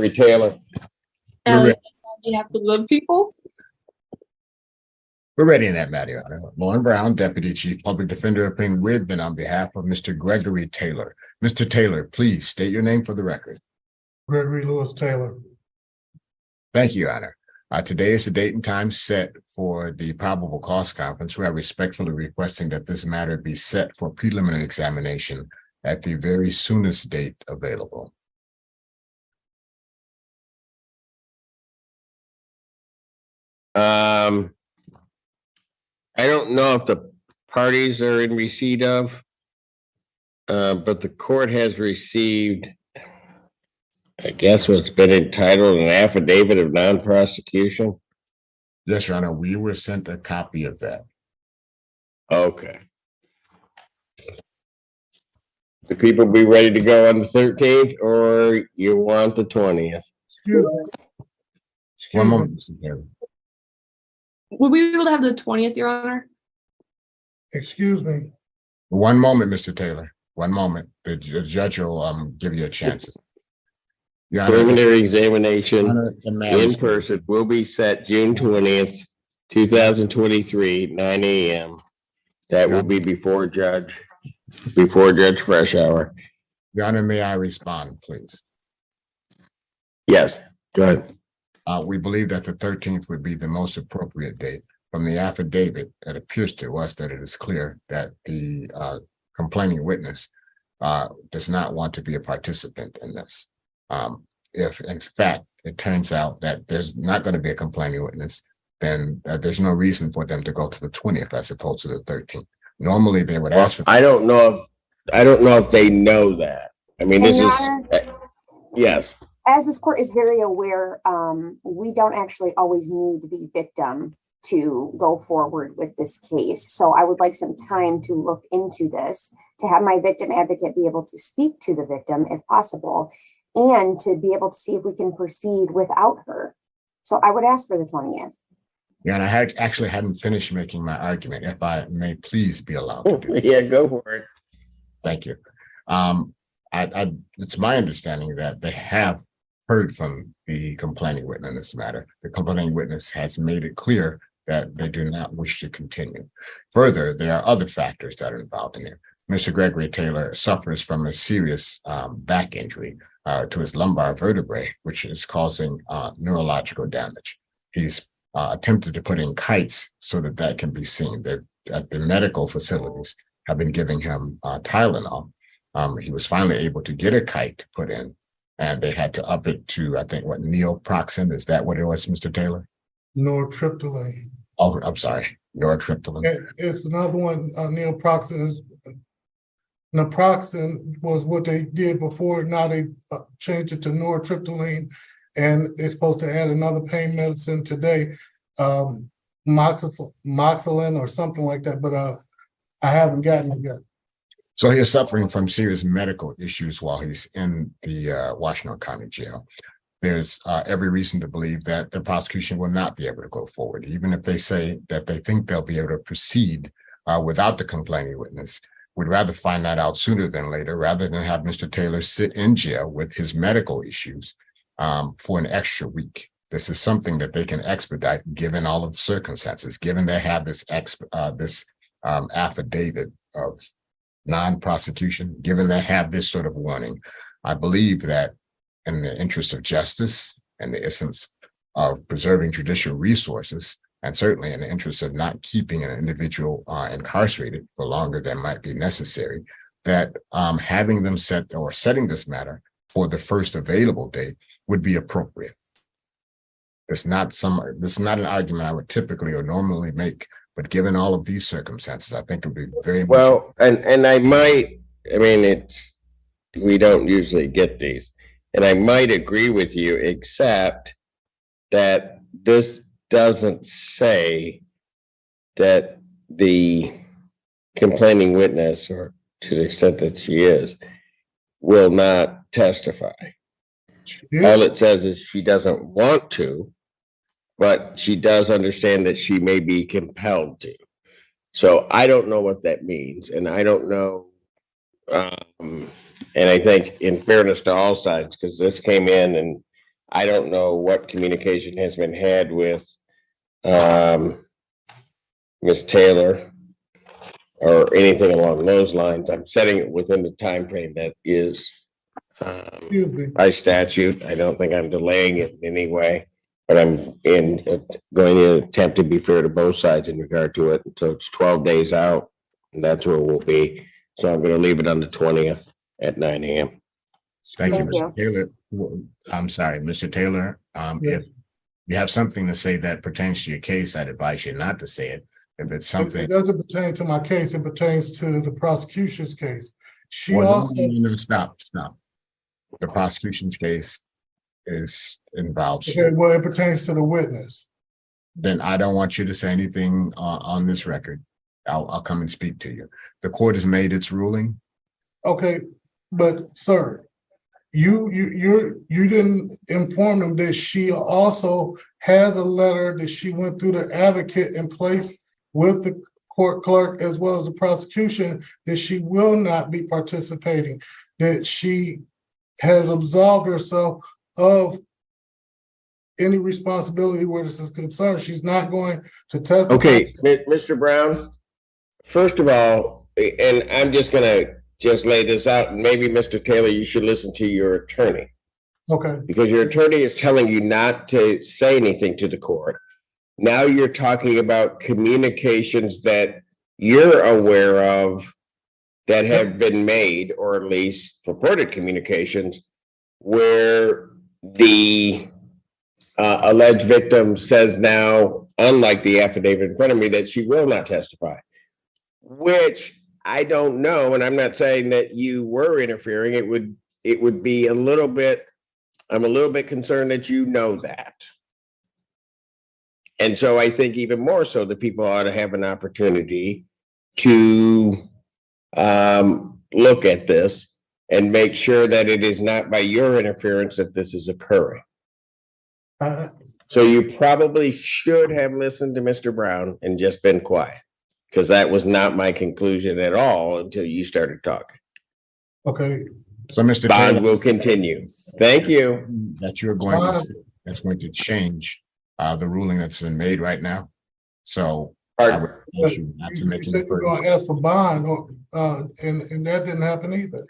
Gregory Taylor. On behalf of the people. We're ready in that matter, Your Honor. Lauren Brown, Deputy Chief Public Defender, appearing with and on behalf of Mr. Gregory Taylor. Mr. Taylor, please state your name for the record. Gregory Lewis Taylor. Thank you, Your Honor. Today is the date and time set for the probable cause conference. We are respectfully requesting that this matter be set for preliminary examination at the very soonest date available. I don't know if the parties are in receipt of, but the court has received, I guess, what's been entitled an affidavit of non-prosecution. Yes, Your Honor, we were sent a copy of that. Okay. The people be ready to go on the 13th, or you want the 20th? Excuse me. One moment, Mr. Taylor. Would we be able to have the 20th, Your Honor? Excuse me. One moment, Mr. Taylor. One moment. The judge will give you a chance. Your Honor, Preliminary examination Your in person will be set June 20th, 2023, 9 a.m. That will be before Judge Fresh Hour. Your Honor, may I respond, please? Yes, go ahead. We believe that the 13th would be the most appropriate date. From the affidavit, it appears to us that it is clear that the complaining witness does not want to be a participant in this. If in fact it turns out that there's not going to be a complaining witness, then there's no reason for them to go to the 20th as opposed to the 13th. Normally they would ask for. I don't know if they know that. I mean, this is yes. As this court is very aware, we don't actually always need the victim to go forward with this case. So I would like some time to look into this, to have my victim advocate be able to speak to the victim if possible, and to be able to see if we can proceed without her. So I would ask for the 20th. Yeah, and I actually hadn't finished making my argument. If I may please be allowed to do that. Yeah, go for it. Thank you. It's my understanding that they have heard from the complaining witness in this matter. The complaining witness has made it clear that they do not wish to continue. Further, there are other factors that are involved in it. Mr. Gregory Taylor suffers from a serious back injury to his lumbar vertebrae, which is causing neurological damage. He's attempted to put in kites so that can be seen. The medical facilities have been giving him Tylenol. He was finally able to get a kite put in, and they had to up it to, I think, neoproxen. Is that what it was, Mr. Taylor? Nortriptyline. Oh, I'm sorry, nortriptyline. It's another one. Naproxen was what they did before. Now they changed it to nortriptyline, and they're supposed to add another pain medicine today, moxilin or something like that. But I haven't gotten it yet. So he is suffering from serious medical issues while he's in the Washington County Jail. There's every reason to believe that the prosecution will not be able to go forward, even if they say that they think they'll be able to proceed without the complaining witness. We'd rather find that out sooner than later, rather than have Mr. Taylor sit in jail with his medical issues for an extra week. This is something that they can expedite, given all of the circumstances, given they have this affidavit of non-prosecution, given they have this sort of warning. I believe that in the interest of justice and the essence of preserving judicial resources, and certainly in the interest of not keeping an individual incarcerated for longer than might be necessary, that having them setting this matter for the first available date would be appropriate. This is not an argument I would typically or normally make, but given all of these circumstances, I think it would be very well. And we don't usually get these, and I might agree with you, except that this doesn't say that the complaining witness, or to the extent that she is, will not testify. All it says is she doesn't want to, but she does understand that she may be compelled to. So I don't know what that means, and I don't know. And I think, in fairness to all sides, because this came in and I don't know what communication has been had with Ms. Taylor or anything along those lines. I'm setting it within the time frame that is Excuse me. by statute. I don't think I'm delaying it in any way, but I'm going to attempt to be fair to both sides in regard to it. So it's 12 days out, and that's where we'll be. So I'm going to leave it on the 20th at 9 a.m. Thank you, Thank Mr. Taylor. I'm sorry, Mr. Taylor. Yes. If you have something to say that pertains to your case, I'd advise you not to say it. If it's something. It doesn't pertain to my case, it pertains to the prosecution's case. She Well, also, no, stop. The prosecution's case involves. okay, well, it pertains to the witness. Then I don't want you to say anything on this record. I'll come and speak to you. The court has made its ruling. Okay, but sir, you didn't inform them that she also has a letter that she went through the advocate in place with the court clerk as well as the prosecution that she will not be participating, that she has absolved herself of any responsibility where this is concerned. She's not going to testify. Okay, Mr. Brown, first of all, and I'm just going to just lay this out, and maybe Mr. Taylor, you should listen to your attorney, Okay, because your attorney is telling you not to say anything to the court. Now you're talking about communications that you're aware of that have been made, or at least purported communications, where the alleged victim says now, unlike the affidavit in front of me, that she will not testify, which I don't know. And I'm not saying that you were interfering. It would be a little bit, I'm a little bit concerned that you know that. And so I think even more so that people ought to have an opportunity to look at this and make sure that it is not by your interference that this is occurring. So you probably should have listened to Mr. Brown and just been quiet, because that was not my conclusion at all until you started talking. okay. So, Mr. Bond Taylor, will continue. Thank you. that you're going to, that's going to change the ruling that's been made right now. So I would ask you not to make You any said you're further. gonna ask for bond, or, and that didn't happen either.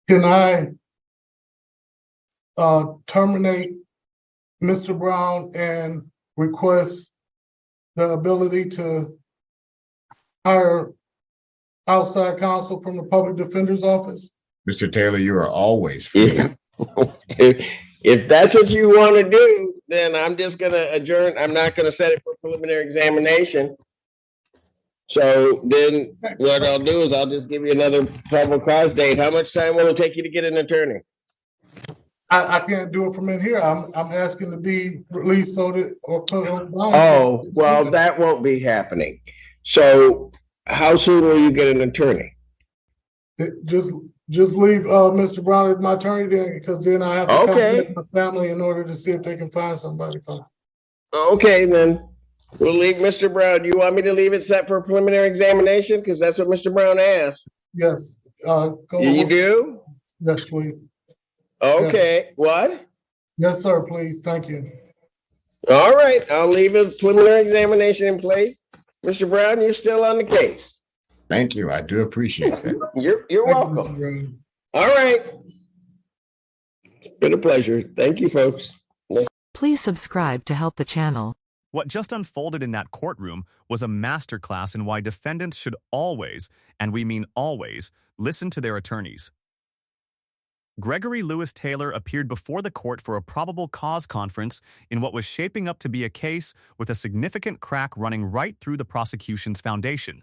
Can I terminate Mr. Brown and request the ability to hire outside counsel from the public defender's office? Mr. Taylor, you are always free. Yeah. If that's what you want to do, then I'm just going to adjourn. I'm not going to set it for preliminary examination. So then what I'll do is I'll just give you another probable cause date. How much time will it take you to get an attorney? I can't do it from in here. I'm asking to be released so that, or put on bond. Oh, well, that won't be happening. So how soon will you get an attorney? Just leave Mr. Brown as my attorney then, because then I have to Okay. contact my family in order to see if they can find somebody for me. Okay, then we'll leave Mr. Brown. Do you want me to leave it set for preliminary examination? Because that's what Mr. Brown asked. Yes, go. You do? Yes, please. Okay, what? Yes, sir, please. Thank you. All right, I'll leave a preliminary examination in place. Mr. Brown, you're still on the case. Thank you. I do appreciate that. You're Thank you, Mr. welcome. Brown. All right. It's been a pleasure. Thank you, folks. Please subscribe to help the channel. What just unfolded in that courtroom was a masterclass in why defendants should always, and we mean always, listen to their attorneys. Gregory Lewis Taylor appeared before the court for a probable cause conference in what was shaping up to be a case with a significant crack running right through the prosecution's foundation.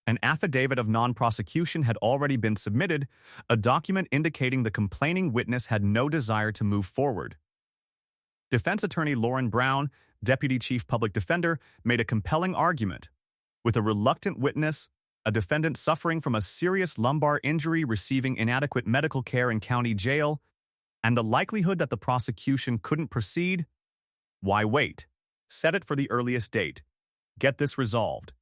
An affidavit of non-prosecution had already been submitted, a document indicating the complaining witness had no desire to move forward. Defense attorney Lauren Brown, Deputy Chief Public Defender, made a compelling argument. With a reluctant witness, a defendant suffering from a serious lumbar injury receiving inadequate medical care in county jail, and the likelihood that the prosecution couldn't proceed, why wait? Set it for the earliest date. Get this resolved.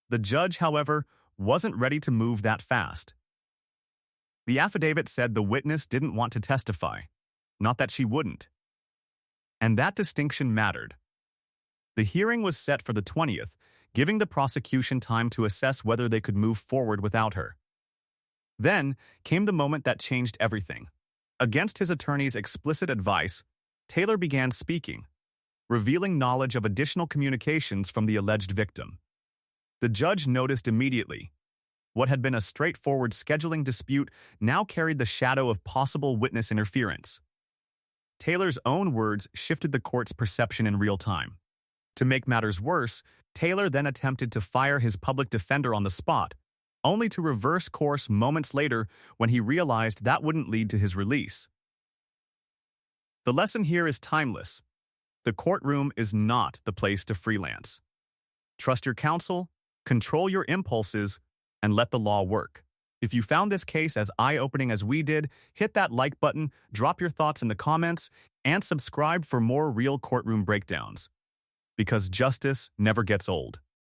The judge, however, wasn't ready to move that fast. The affidavit said the witness didn't want to testify, not that she wouldn't. And that distinction mattered. The hearing was set for the 20th, giving the prosecution time to assess whether they could move forward without her. Then came the moment that changed everything. Against his attorney's explicit advice, Taylor began speaking, revealing knowledge of additional communications from the alleged victim. The judge noticed immediately. What had been a straightforward scheduling dispute now carried the shadow of possible witness interference. Taylor's own words shifted the court's perception in real time. To make matters worse, Taylor then attempted to fire his public defender on the spot, only to reverse course moments later when he realized that wouldn't lead to his release. The lesson here is timeless. The courtroom is not the place to freelance. Trust your counsel, control your impulses, and let the law work. If you found this case as eye-opening as we did, hit that like button, drop your thoughts in the comments, and subscribe for more real courtroom breakdowns. Because justice never gets old.